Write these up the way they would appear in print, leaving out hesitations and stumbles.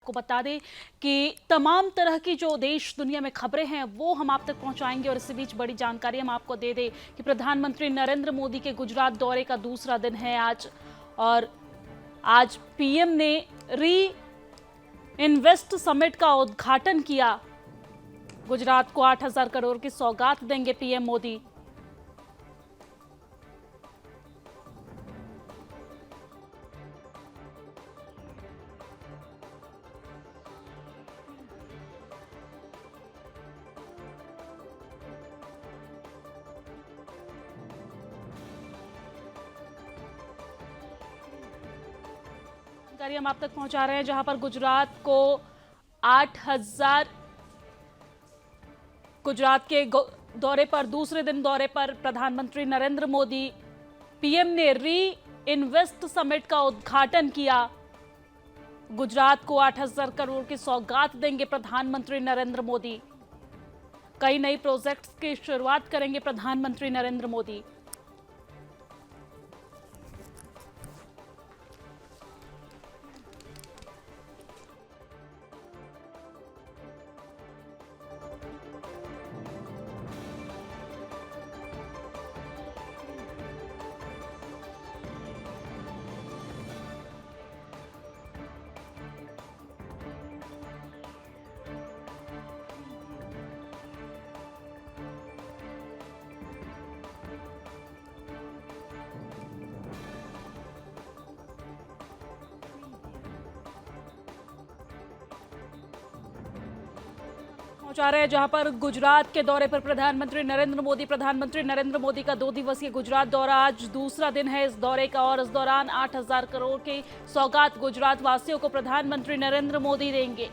को बता दें कि तमाम तरह की जो देश दुनिया में खबरें हैं वो हम आप तक पहुंचाएंगे। और इसी बीच बड़ी जानकारी हम आपको दे दें कि प्रधानमंत्री नरेंद्र मोदी के गुजरात दौरे का दूसरा दिन है आज। और आज पीएम ने री इन्वेस्ट समिट का उद्घाटन किया। गुजरात को 8,000 करोड़ की सौगात देंगे पीएम मोदी। जानकारी हम आप तक पहुंचा रहे हैं, जहां पर गुजरात के दौरे पर दूसरे दिन दौरे पर प्रधानमंत्री नरेंद्र मोदी पीएम ने री इन्वेस्ट समिट का उद्घाटन किया। गुजरात को 8,000 करोड़ की सौगात देंगे प्रधानमंत्री नरेंद्र मोदी। कई नई प्रोजेक्ट्स की शुरुआत करेंगे प्रधानमंत्री नरेंद्र मोदी। पहुंचा रहे हैं, जहां पर गुजरात के दौरे पर प्रधानमंत्री नरेंद्र मोदी का 2 दिवसीय गुजरात दौरा आज दूसरा दिन है इस दौरे का। और इस दौरान 8,000 करोड़ की सौगात गुजरात वासियों को प्रधानमंत्री नरेंद्र मोदी देंगे।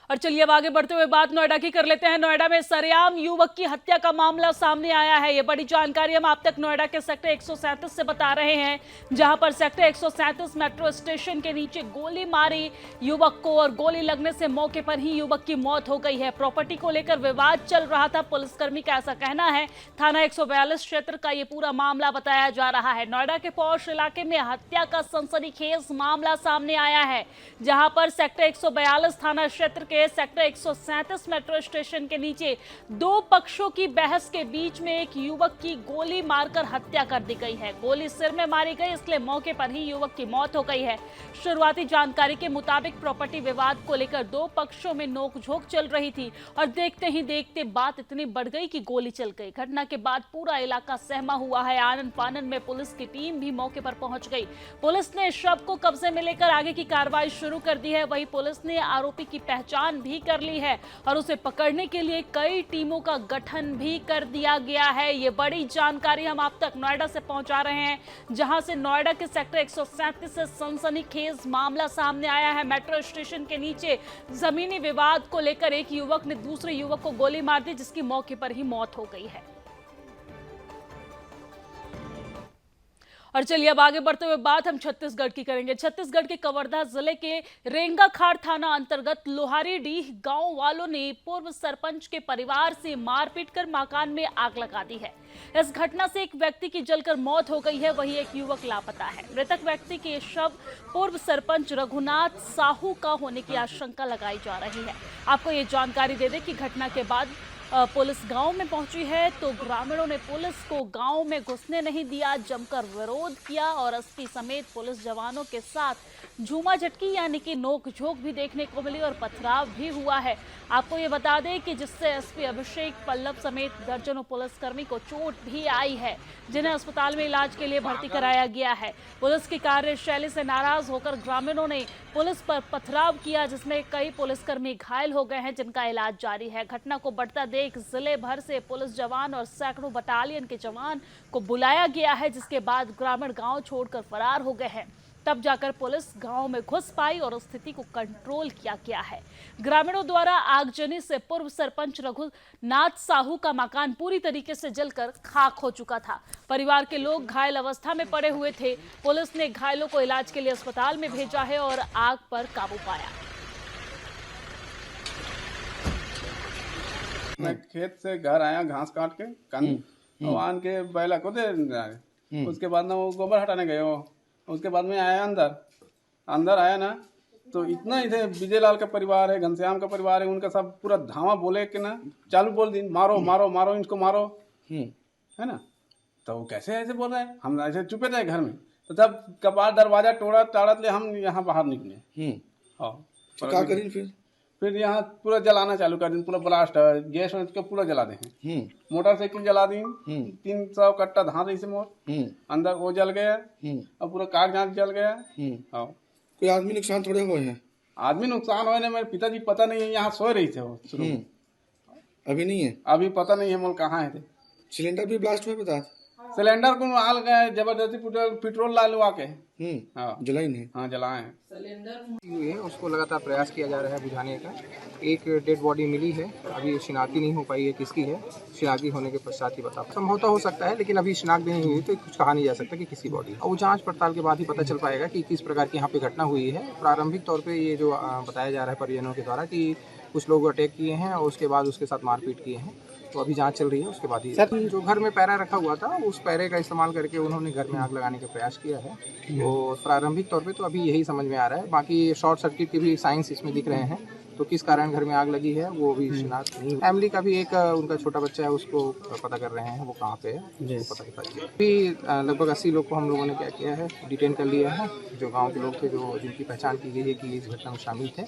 और चलिए अब आगे बढ़ते हुए बात नोएडा की कर लेते हैं। नोएडा में सरेआम युवक की हत्या का मामला सामने आया है। ये बड़ी जानकारी हम आप तक नोएडा के सेक्टर 137 से बता रहे हैं, जहां पर सेक्टर 137 मेट्रो स्टेशन के नीचे गोली मारी युवक को और गोली लगने से मौके पर ही युवक की मौत हो गई है। प्रॉपर्टी को लेकर विवाद चल रहा था, पुलिसकर्मी का ऐसा कहना है। थाना 142 क्षेत्र का ये पूरा मामला बताया जा रहा है। नोएडा के पौष इलाके में हत्या का सनसनीखेज मामला सामने आया है, जहां पर सेक्टर 142 थाना क्षेत्र के सेक्टर 137 मेट्रो स्टेशन के नीचे 2 पक्षों की बहस के बीच में एक युवक की गोली मारकर हत्या कर दी गई है। गोली सिर में मारी गई, इसलिए मौके पर ही युवक की मौत हो गई है। शुरुआती जानकारी के मुताबिक प्रॉपर्टी विवाद को लेकर 2 पक्षों में नोकझोंक चल रही थी और देखते ही देखते बात इतनी बढ़ गई कि गोली चल गई। घटना के बाद पूरा इलाका सहमा हुआ है। आनन फानन में पुलिस की टीम भी मौके पर पहुंच गई। पुलिस ने शव को कब्जे में लेकर आगे की कार्रवाई शुरू कर दी है। वहीं पुलिस ने आरोपी की पहचान भी कर ली है और उसे पकड़ने के लिए कई टीमों का गठन भी कर दिया गया है। ये बड़ी जानकारी हम आप तक नोएडा से पहुंचा रहे हैं, जहां से नोएडा के सेक्टर 137 से सनसनीखेज मामला सामने आया है। मेट्रो स्टेशन के नीचे जमीनी विवाद को लेकर एक युवक ने दूसरे युवक को गोली मार दी, जिसकी मौके पर ही मौत हो गई है। और चलिए अब आगे बढ़ते हुए बात हम छत्तीसगढ़ की करेंगे। छत्तीसगढ़ के कवर्धा जिले के रेंगाखाड़ थाना अंतर्गत लोहारीडीह गांव वालों ने पूर्व सरपंच के परिवार से मारपीट कर मकान में आग लगा दी है। इस घटना से एक व्यक्ति की जलकर मौत हो गई है, वहीं एक युवक लापता है। मृतक व्यक्ति के शव पूर्व सरपंच रघुनाथ साहू का होने की आशंका लगाई जा रही है। आपको ये जानकारी दे दें कि घटना के बाद पुलिस गांव में पहुंची है, तो ग्रामीणों ने पुलिस को गांव में घुसने नहीं दिया, जमकर विरोध किया और एसपी समेत पुलिस जवानों के साथ झूमा झटकी यानी कि नोकझोंक भी देखने को मिली और पथराव भी हुआ है। आपको ये बता दें कि जिससे एसपी अभिषेक पल्लव समेत दर्जनों पुलिसकर्मी को चोट भी आई है, जिन्हें अस्पताल में इलाज के लिए भर्ती कराया गया है। पुलिस की कार्यशैली से नाराज होकर ग्रामीणों ने पुलिस पर पथराव किया, जिसमें कई पुलिसकर्मी घायल हो गए हैं, जिनका इलाज जारी है। घटना को बढ़ता देख जिले भर से पुलिस जवान और सैकड़ों बटालियन के जवान को बुलाया गया है, जिसके बाद ग्रामीण गांव छोड़कर फरार हो गए हैं। तब जाकर पुलिस गांव में घुस पाई और स्थिति को कंट्रोल किया गया है। ग्रामीणों द्वारा आगजनी से पूर्व सरपंच रघुनाथ साहू का मकान पूरी तरीके से जलकर खाक हो चुका था। परिवार के लोग घायल अवस्था में पड़े हुए थे। पुलिस ने घायलों को इलाज के लिए अस्पताल में भेजा है और आग पर काबू पाया। मैं खेत से घर आया घास काट के आन के बैला को दे उसके बाद ना वो गोबर हटाने गए हो उसके बाद में आया अंदर आया ना, तो इतना इधर विजय लाल का परिवार है, घनश्याम का परिवार है, उनका सब पूरा धावा बोले कि ना चालू बोल दी, मारो मारो मारो इनको मारो, है ना। तो वो कैसे ऐसे बोल रहे हैं, हम ऐसे चुपे थे घर में, तो तब कपाट दरवाजा टोड़ा टाड़ा ले हम यहाँ बाहर निकले। हाँ, तो क्या करी फिर यहाँ पूरा जलाना चालू कर दी, पूरा ब्लास्ट गैस को पूरा जला दे, मोटरसाइकिल जला दी, 300 कट्टा धान रही से मोर, अंदर वो जल गया और पूरा कागजात जल गया। हाँ, कोई आदमी नुकसान थोड़े हुए हैं? आदमी नुकसान हुए ना, मेरे पिताजी पता नहीं है, यहाँ सोए रही थे वो शुरू में। अभी नहीं है? अभी पता नहीं है मोल कहाँ है थे। सिलेंडर भी ब्लास्ट हुए बता? सिलेंडर को आल गए, जबरदस्ती पेट्रोल ला लुआ के हाँ जलाई नहीं? हाँ जलाए हैं। हुई है, उसको लगातार प्रयास किया जा रहा है बुझाने का। एक डेड बॉडी मिली है, अभी शिनाख्ती नहीं हो पाई है किसकी है, शिनाख्ती होने के पश्चात ही बता संभवतः हो सकता है, लेकिन अभी शिनाख्त नहीं हुई तो कुछ कहा नहीं जा सकता कि किसी बॉडी। और जांच पड़ताल के बाद ही पता चल पाएगा कि किस प्रकार की यहाँ पे घटना हुई है। प्रारंभिक तौर पर ये जो बताया जा रहा है परिजनों के द्वारा कि कुछ लोग अटैक किए हैं और उसके बाद उसके साथ मारपीट किए हैं, तो अभी जांच चल रही है। उसके बाद ही जो घर में पैरा रखा हुआ था, उस पैरे का इस्तेमाल करके उन्होंने घर में आग लगाने का प्रयास किया है। तो प्रारंभिक तौर पे तो अभी यही समझ में आ रहा है, बाकी शॉर्ट सर्किट के भी साइंस इसमें दिख रहे हैं, तो किस कारण घर में आग लगी है वो भी शिनाख्त नहीं। फैमिली का भी एक उनका छोटा बच्चा है, उसको पता कर रहे हैं वो कहाँ पे है, वो पता कर दिया। अभी लगभग 80 लोग को हम लोगों ने क्या किया है, डिटेन कर लिया है, जो गाँव के लोग थे, जो जिनकी पहचान की गई है कि इस घटना में शामिल थे।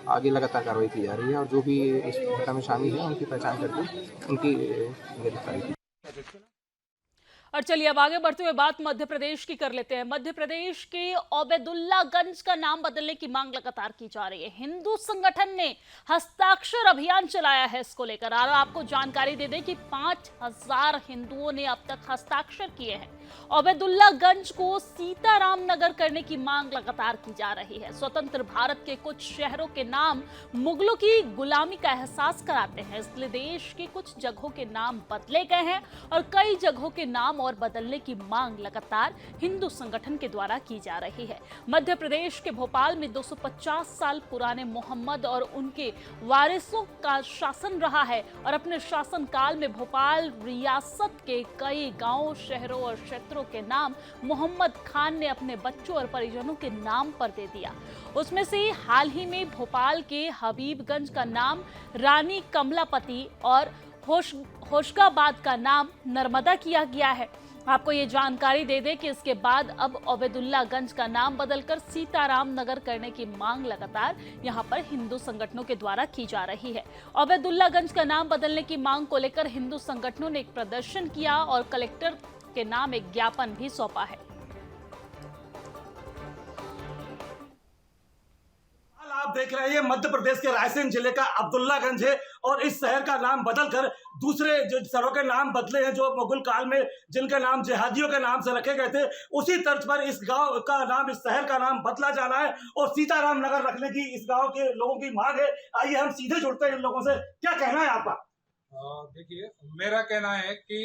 आगे लगातार कार्रवाई की जा रही है और जो भी इस घटना में शामिल है उनकी पहचान करके उनकी गिरफ्तारी की। और चलिए अब आगे बढ़ते हुए बात मध्य प्रदेश की कर लेते हैं। मध्य प्रदेश के ओबेदुल्लागंज का नाम बदलने की मांग लगातार की जा रही है। हिंदू संगठन ने हस्ताक्षर अभियान चलाया है इसको लेकर। और आपको जानकारी दे दें कि 5000 हिंदुओं ने अब तक हस्ताक्षर किए हैं। ओबेदुल्लागंज को सीताराम नगर करने की मांग लगातार की जा रही है। स्वतंत्र भारत के कुछ शहरों के नाम मुगलों की गुलामी का एहसास कराते हैं, इसलिए देश के कुछ जगहों के नाम बदले गए हैं और कई जगहों के नाम और बदलने की मांग लगातार हिंदू संगठन के द्वारा की जा रही है। मध्य प्रदेश के भोपाल में 250 साल पुराने मोहम्मद और उनके वारिसों का शासन रहा है और अपने शासनकाल में भोपाल रियासत के कई गांवों, शहरों और क्षेत्रों के नाम मोहम्मद खान ने अपने बच्चों और परिजनों के नाम पर दे दिया। उसमें से हाल ही में भोपाल के हबीबगंज का नाम रानी कमलापति और होशंगाबाद का नाम नर्मदा किया गया है। आपको ये जानकारी दे दें कि इसके बाद अब ओबेदुल्लागंज का नाम बदलकर सीताराम नगर करने की मांग लगातार यहां पर हिंदू संगठनों के द्वारा की जा रही है। ओबेदुल्लागंज का नाम बदलने की मांग को लेकर हिंदू संगठनों ने एक प्रदर्शन किया और कलेक्टर के नाम एक ज्ञापन भी सौंपा है। आप देख रहे हैं ये मध्य प्रदेश के रायसेन जिले का अब्दुल्लागंज है और इस शहर का नाम बदलकर दूसरे जो शहरों के नाम बदले हैं, जो मुगल काल में जिनके नाम जिहादियों के नाम से रखे गए थे, उसी तर्ज पर इस गांव का नाम, इस शहर का नाम बदला जाना है और सीताराम नगर रखने की इस गांव के लोगों की मांग है। आइए हम सीधे जुड़ते हैं इन लोगों से, क्या कहना है आपका? देखिए, मेरा कहना है कि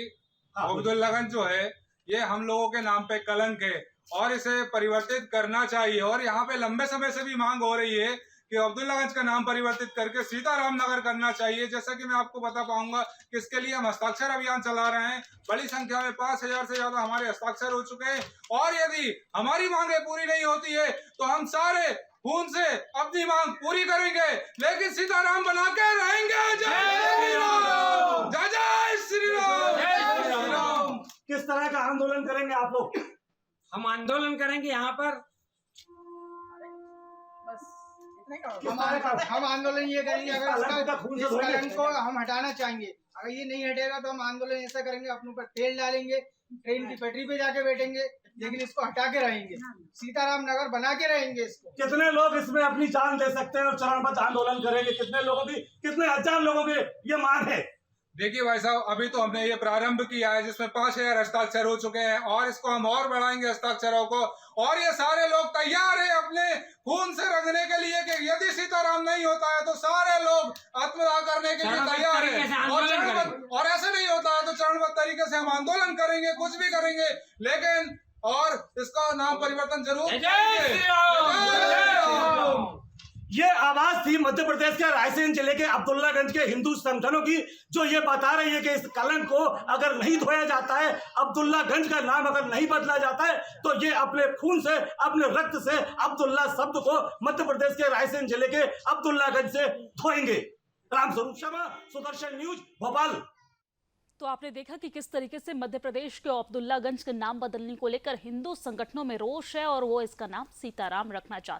अब्दुल्लागंज जो है ये हम लोगों के नाम पे कलंक है और इसे परिवर्तित करना चाहिए। और यहाँ पे लंबे समय से भी मांग हो रही है कि अब्दुल्लागंज का नाम परिवर्तित करके सीताराम नगर करना चाहिए। जैसा कि मैं आपको बता पाऊंगा कि इसके लिए हम हस्ताक्षर अभियान चला रहे हैं। बड़ी संख्या में 5000 से ज्यादा हमारे हस्ताक्षर हो चुके हैं और यदि हमारी मांगे पूरी नहीं होती है तो हम सारे खून से अपनी मांग पूरी करेंगे, लेकिन सीताराम बना के रहेंगे। जय श्री राम, जय जय श्री राम, जय श्री राम। किस तरह का आंदोलन करेंगे आप लोग? हम आंदोलन करेंगे यहाँ पर, हम आंदोलन ये करेंगे, अगर इस कलंक को हम हटाना चाहेंगे, अगर ये नहीं हटेगा तो हम आंदोलन ऐसा करेंगे, अपने ऊपर तेल डालेंगे, ट्रेन की पटरी पे जाके बैठेंगे, लेकिन इसको हटा के रहेंगे, सीताराम नगर बना के रहेंगे इसको। कितने लोग इसमें अपनी जान दे सकते हैं और चरणबद्ध आंदोलन करेंगे? कितने लोगों की, कितने हजार लोगों की ये मांग है? देखिए भाई साहब, अभी तो हमने ये प्रारंभ किया है जिसमें 5000 हस्ताक्षर हो चुके हैं और इसको हम और बढ़ाएंगे हस्ताक्षरों को। और ये सारे लोग तैयार हैं अपने खून से रंगने के लिए कि यदि सीताराम नहीं होता है तो सारे लोग आत्मदाह करने के लिए तैयार हैं। और ऐसे नहीं होता है तो चरणबद्ध तरीके से हम आंदोलन करेंगे, कुछ भी करेंगे, लेकिन और इसका नाम परिवर्तन जरूर करेंगे। ये आवाज थी मध्य प्रदेश के रायसेन जिले के अब्दुल्लागंज के हिंदू संगठनों की, जो ये बता रही है कि इस कलंक को अगर नहीं धोया जाता है, अब्दुल्लागंज का नाम अगर नहीं बदला जाता है, तो ये अपने खून से, अपने रक्त से अब्दुल्ला शब्द को मध्य प्रदेश के रायसेन जिले के अब्दुल्लागंज से धोएंगे। रामस्वरूप शर्मा, सुदर्शन न्यूज, भोपाल। तो आपने देखा कि किस तरीके से मध्य प्रदेश के अब्दुल्लागंज का नाम बदलने को लेकर हिंदू संगठनों में रोष है और वो इसका नाम सीताराम रखना चाहते हैं।